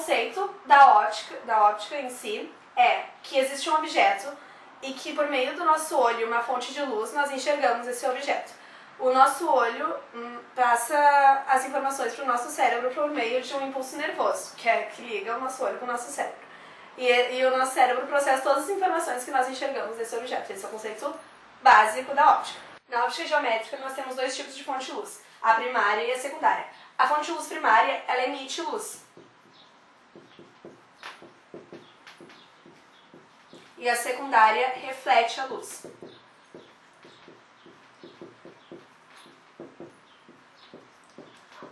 conceito da óptica em si é que existe um objeto e que por meio do nosso olho, uma fonte de luz, nós enxergamos esse objeto. O nosso olho passa as informações para o nosso cérebro por meio de um impulso nervoso, que liga o nosso olho com o nosso cérebro. E o nosso cérebro processa todas as informações que nós enxergamos desse objeto. Esse é o conceito básico da óptica. Na óptica geométrica nós temos dois tipos de fonte de luz, a primária e a secundária. A fonte de luz primária, ela emite luz. E a secundária reflete a luz.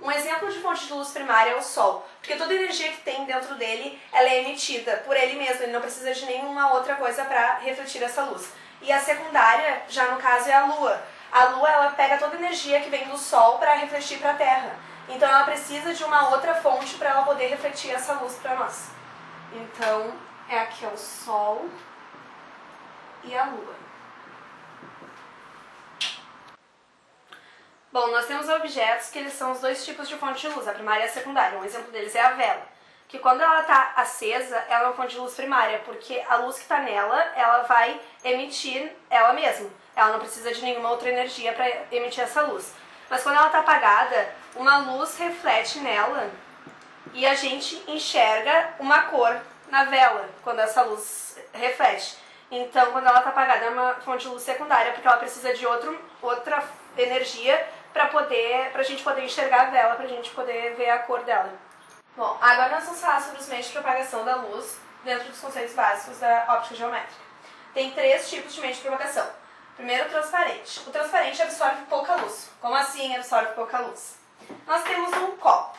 Um exemplo de fonte de luz primária é o Sol, porque toda a energia que tem dentro dele, ela é emitida por ele mesmo, ele não precisa de nenhuma outra coisa para refletir essa luz. E a secundária, já no caso, é a Lua. A Lua, ela pega toda a energia que vem do Sol para refletir para a Terra. Então ela precisa de uma outra fonte para ela poder refletir essa luz para nós. Então, aqui é o Sol e a Lua. Bom, nós temos objetos que eles são os dois tipos de fonte de luz, a primária e a secundária. Um exemplo deles é a vela, que quando ela está acesa, ela é uma fonte de luz primária, porque a luz que está nela, ela vai emitir ela mesma. Ela não precisa de nenhuma outra energia para emitir essa luz. Mas quando ela está apagada, uma luz reflete nela e a gente enxerga uma cor na vela, quando essa luz reflete. Então, quando ela está apagada, é uma fonte de luz secundária, porque ela precisa de outra energia para a gente poder enxergar a vela, para a gente poder ver a cor dela. Bom, agora nós vamos falar sobre os meios de propagação da luz dentro dos conceitos básicos da óptica geométrica. Tem 3 tipos de meio de propagação. Primeiro, o transparente. O transparente absorve pouca luz. Como assim absorve pouca luz? Nós temos um copo.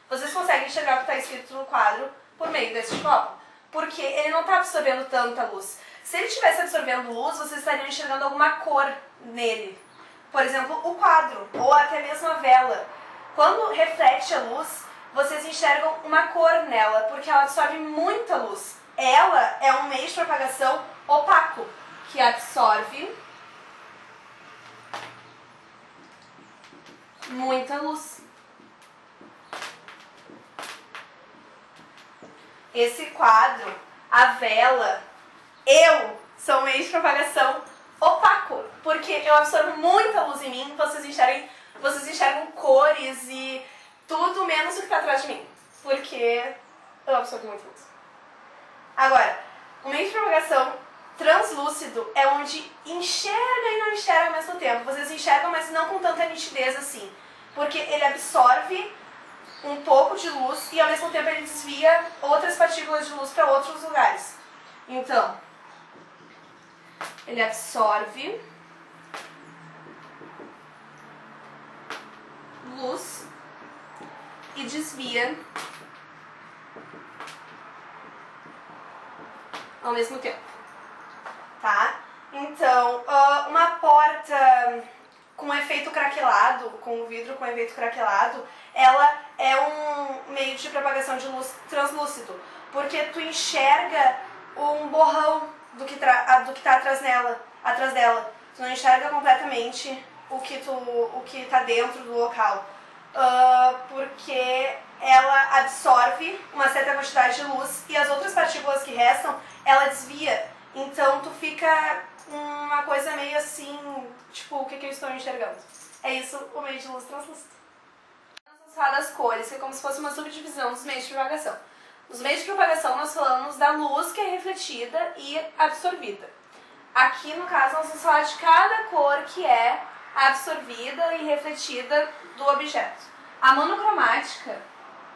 Vocês conseguem enxergar o que está escrito no quadro por meio desse copo, porque ele não está absorvendo tanta luz. Se ele estivesse absorvendo luz, vocês estariam enxergando alguma cor nele. Por exemplo, o quadro, ou até mesmo a vela. Quando reflete a luz, vocês enxergam uma cor nela, porque ela absorve muita luz. Ela é um meio de propagação opaco, que absorve muita luz. Esse quadro, a vela, são meios de propagação opaco, porque eu absorvo muita luz em mim, vocês enxergam cores e tudo menos o que está atrás de mim, porque eu absorvo muita luz. Agora, o meio de propagação translúcido é onde enxerga e não enxerga ao mesmo tempo. Vocês enxergam, mas não com tanta nitidez assim, porque ele absorve um pouco de luz e ao mesmo tempo ele desvia outras partículas de luz para outros lugares. Então, ele absorve luz e desvia ao mesmo tempo, tá? Então, uma porta com efeito craquelado, com vidro com efeito craquelado, ela é um meio de propagação de luz translúcido, porque tu enxerga um borrão do que está atrás dela. Tu não enxerga completamente o que está dentro do local, porque ela absorve uma certa quantidade de luz e as outras partículas que restam, ela desvia. Então tu fica uma coisa meio assim, tipo, o que eu estou enxergando? É isso o meio de luz translúcido. Nós vamos falar das cores, que é como se fosse uma subdivisão dos meios de propagação. Nos meios de propagação nós falamos da luz que é refletida e absorvida. Aqui no caso nós vamos falar de cada cor que é absorvida e refletida do objeto. A monocromática,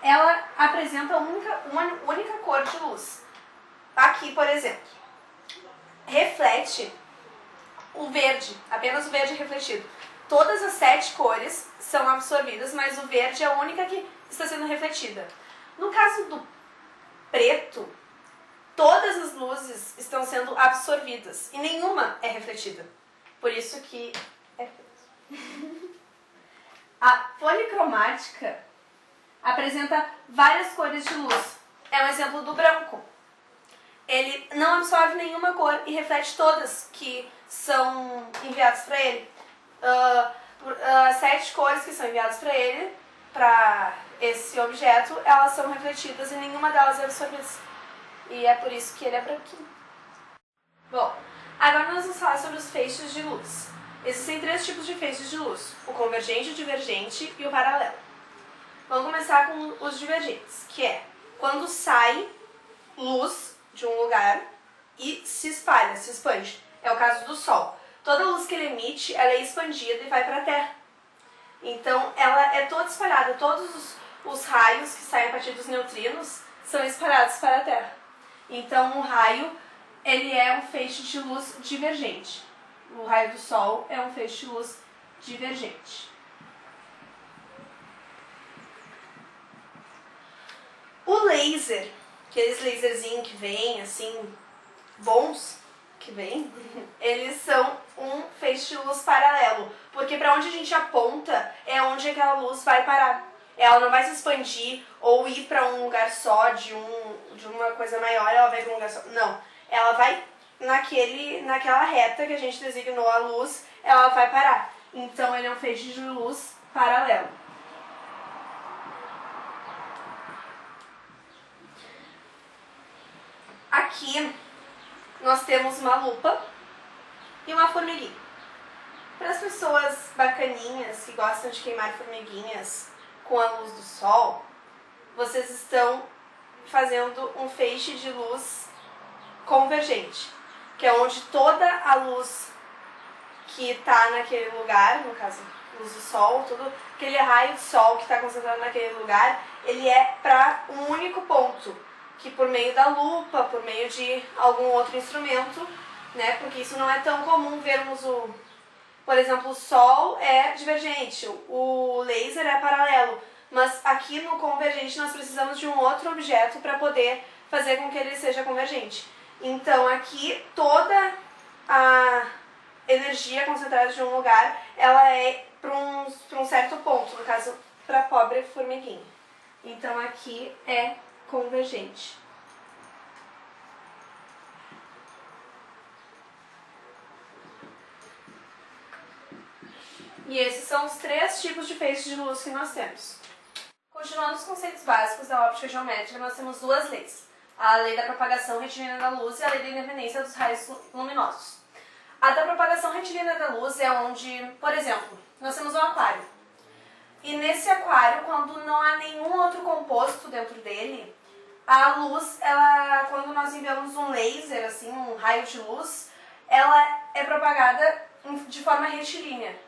ela apresenta uma única cor de luz. Aqui, por exemplo, reflete o verde, apenas o verde é refletido. Todas as 7 cores são absorvidas, mas o verde é a única que está sendo refletida. No caso do preto, todas as luzes estão sendo absorvidas e nenhuma é refletida. Por isso que é preto. A policromática apresenta várias cores de luz. É um exemplo do branco. Ele não absorve nenhuma cor e reflete todas que são enviadas para ele. As 7 cores que são enviadas para ele, para esse objeto, elas são refletidas e nenhuma delas é absorvida. E é por isso que ele é branquinho. Bom, agora nós vamos falar sobre os feixes de luz. Existem 3 tipos de feixes de luz: o convergente, o divergente e o paralelo. Vamos começar com os divergentes, que é quando sai luz de um lugar e se espalha, se expande. É o caso do Sol. Toda luz que ele emite, ela é expandida e vai para a Terra. Então, ela é toda espalhada. Todos os raios que saem a partir dos neutrinos são espalhados para a Terra. Então, o raio, ele é um feixe de luz divergente. O raio do Sol é um feixe de luz divergente. O laser, aqueles laserzinhos que vêm, assim, bons, que vem, eles são um feixe de luz paralelo, porque para onde a gente aponta é onde aquela luz vai parar. Ela não vai se expandir ou ir para um lugar só, de uma coisa maior, ela vai para um lugar só. Não, ela vai naquela reta que a gente designou a luz, ela vai parar. Então ele é um feixe de luz paralelo. Aqui nós temos uma lupa e uma formiguinha. Para as pessoas bacaninhas que gostam de queimar formiguinhas com a luz do sol, vocês estão fazendo um feixe de luz convergente, que é onde toda a luz que está naquele lugar, no caso, luz do sol, todo aquele raio de sol que está concentrado naquele lugar, ele é para um único ponto, que por meio da lupa, por meio de algum outro instrumento, né, porque isso não é tão comum vermos por exemplo, o sol é divergente, o laser é paralelo, mas aqui no convergente nós precisamos de um outro objeto para poder fazer com que ele seja convergente. Então aqui toda a energia concentrada de um lugar, ela é para um certo ponto, no caso, para a pobre formiguinha. Então aqui é convergente. E esses são os 3 tipos de feixes de luz que nós temos. Continuando os conceitos básicos da óptica geométrica, nós temos 2 leis. A lei da propagação retilínea da luz e a lei da independência dos raios luminosos. A da propagação retilínea da luz é onde, por exemplo, nós temos um aquário. E nesse aquário, quando não há nenhum outro composto dentro dele, a luz, quando nós enviamos um laser, assim, um raio de luz, ela é propagada de forma retilínea.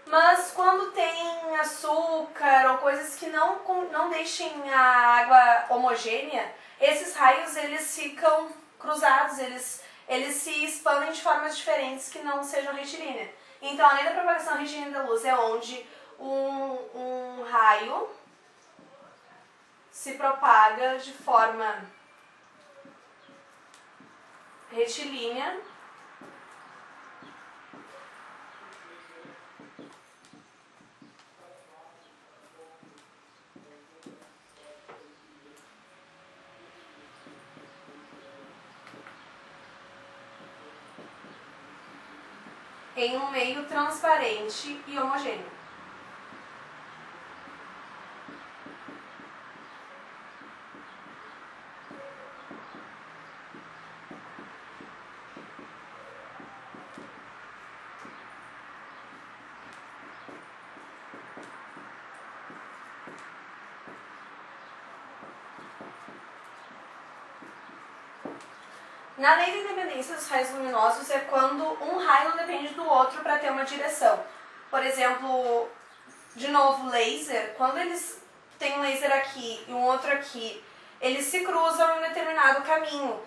Mas quando tem açúcar ou coisas que não deixem a água homogênea, esses raios eles ficam cruzados, eles se expandem de formas diferentes que não sejam retilínea. Então, a lei da propagação retilínea da luz é onde um raio se propaga de forma retilínea em um meio transparente e homogêneo. Na lei da independência dos raios luminosos é quando um raio não depende do outro para ter uma direção. Por exemplo, de novo, laser, quando eles têm um laser aqui e um outro aqui, eles se cruzam em um determinado caminho.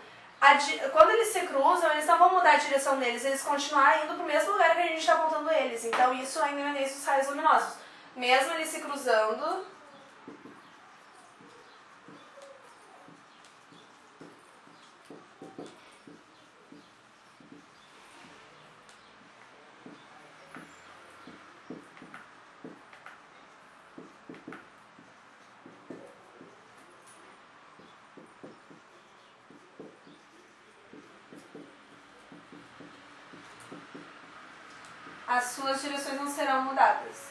Quando eles se cruzam, eles não vão mudar a direção deles, eles continuam indo para o mesmo lugar que a gente está apontando eles. Então isso é a independência dos raios luminosos. Mesmo eles se cruzando, as suas direções não serão mudadas.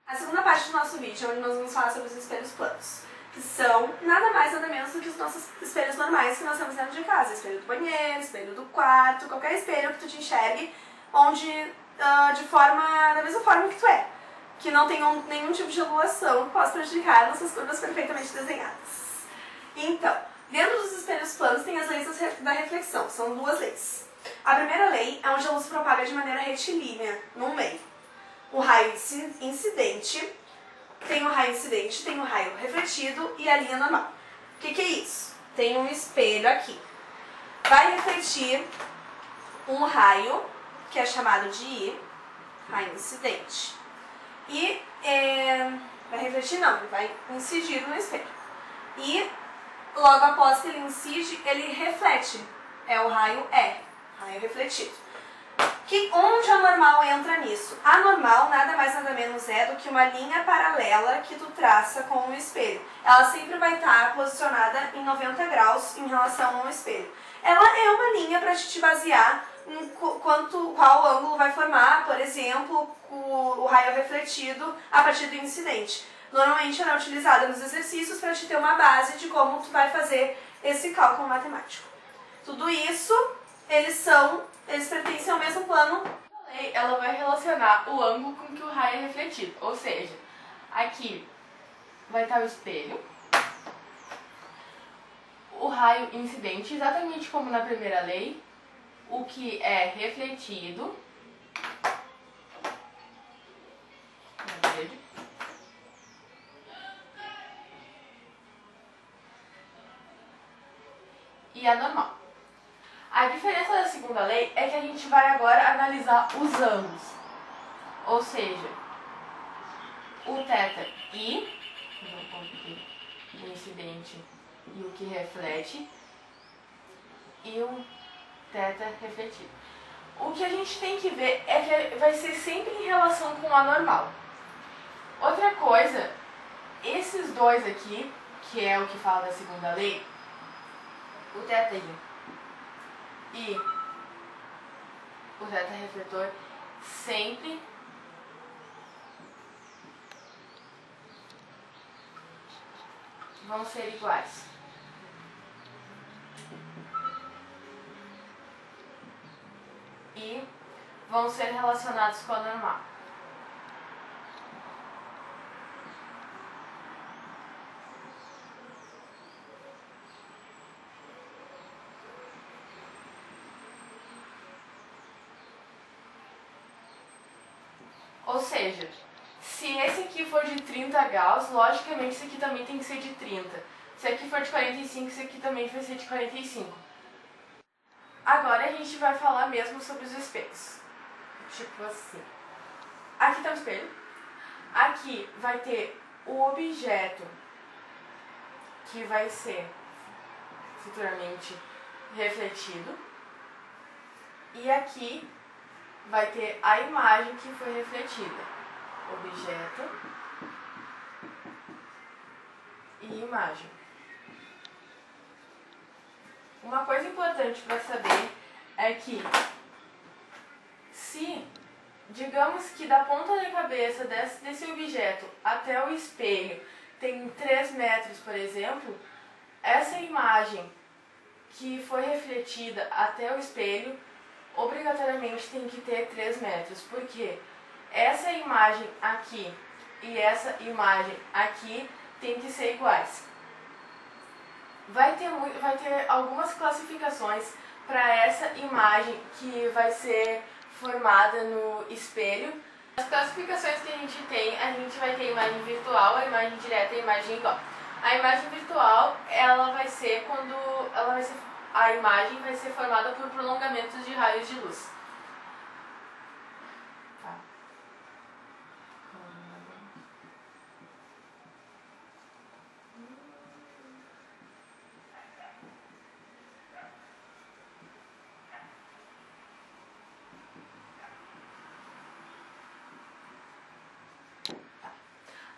A segunda parte do nosso vídeo é onde nós vamos falar sobre os espelhos planos, que são nada mais nada menos do que os nossos espelhos normais que nós temos dentro de casa. Espelho do banheiro, espelho do quarto, qualquer espelho que tu te enxergue, onde da mesma forma que tu é, que não tenham nenhum tipo de angulação que possa prejudicar nossas curvas perfeitamente desenhadas. Então, dentro dos espelhos planos tem as leis da reflexão, são duas leis. A primeira lei é onde a luz se propaga de maneira retilínea, no meio. O raio incidente, tem o raio incidente, tem o raio refletido e a linha normal. O que é isso? Tem um espelho aqui. Vai refletir um raio, que é chamado de raio incidente. E vai refletir não, ele vai incidir no espelho. E logo após que ele incide, ele reflete. É o raio E, raio refletido. Onde a normal entra nisso? A normal nada mais nada menos é do que uma linha paralela que tu traça com o espelho. Ela sempre vai estar posicionada em 90 graus em relação ao espelho. Ela é uma linha para te basear em qual ângulo vai formar, por exemplo, o raio refletido a partir do incidente. Normalmente ela é utilizada nos exercícios para te ter uma base de como tu vai fazer esse cálculo matemático. Tudo isso, eles pertencem ao mesmo plano. A lei, ela vai relacionar o ângulo com que o raio é refletido, ou seja, aqui vai estar o espelho, o raio incidente, exatamente como na primeira lei, o que é refletido, e a normal. A diferença da segunda lei é que a gente vai agora analisar os ângulos, ou seja, o θi, o incidente e o que reflete, e o θ refletido. O que a gente tem que ver é que vai ser sempre em relação com a normal. Outra coisa, esses dois aqui, que é o que fala da segunda lei, o θi e o θ refletor, sempre vão ser iguais. E vão ser relacionados com a normal. Ou seja, se esse aqui for de 30 graus, logicamente esse aqui também tem que ser de 30. Se aqui for de 45, esse aqui também vai ser de 45. Agora a gente vai falar mesmo sobre os espelhos. Tipo assim. Aqui tá o espelho. Aqui vai ter o objeto que vai ser futuramente refletido. E aqui vai ter a imagem que foi refletida. Objeto e imagem. Uma coisa importante para saber é que se, digamos que da ponta da cabeça desse objeto até o espelho tem 3 metros, por exemplo, essa imagem que foi refletida até o espelho obrigatoriamente tem que ter 3 metros, porque essa imagem aqui e essa imagem aqui tem que ser iguais. Vai ter algumas classificações para essa imagem que vai ser formada no espelho. As classificações que a gente vai ter a imagem virtual, a imagem direta e a imagem igual. A imagem virtual, a imagem vai ser formada por prolongamentos de raios de luz. Tá.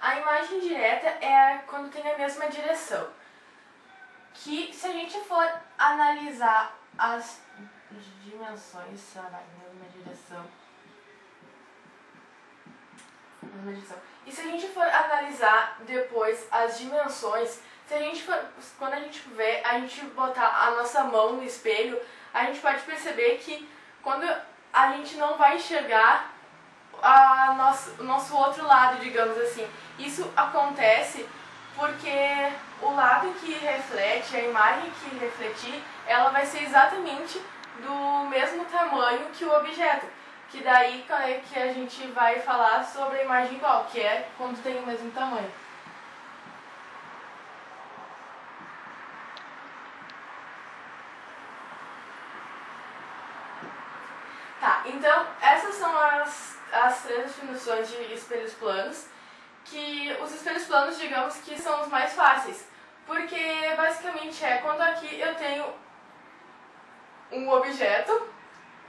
A imagem direta é quando tem a mesma direção. Que se a gente for analisar as dimensões, na mesma direção, E se a gente for analisar depois as dimensões, quando a gente botar a nossa mão no espelho, a gente pode perceber que quando a gente não vai enxergar o nosso outro lado, digamos assim. Isso acontece porque o lado que reflete, a imagem que refletir, ela vai ser exatamente do mesmo tamanho que o objeto. Que daí é que a gente vai falar sobre a imagem igual, que é quando tem o mesmo tamanho. Tá, então essas são as três definições de espelhos planos, que os espelhos planos, digamos que são os mais fáceis, porque basicamente é quando aqui eu tenho um objeto,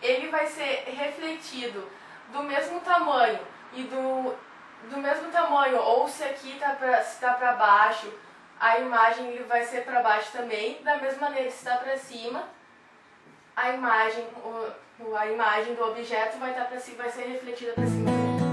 ele vai ser refletido do mesmo tamanho e do mesmo tamanho, ou se aqui está para baixo, a imagem ele vai ser para baixo também, da mesma maneira se está para cima, a imagem do objeto vai ser refletida para cima também.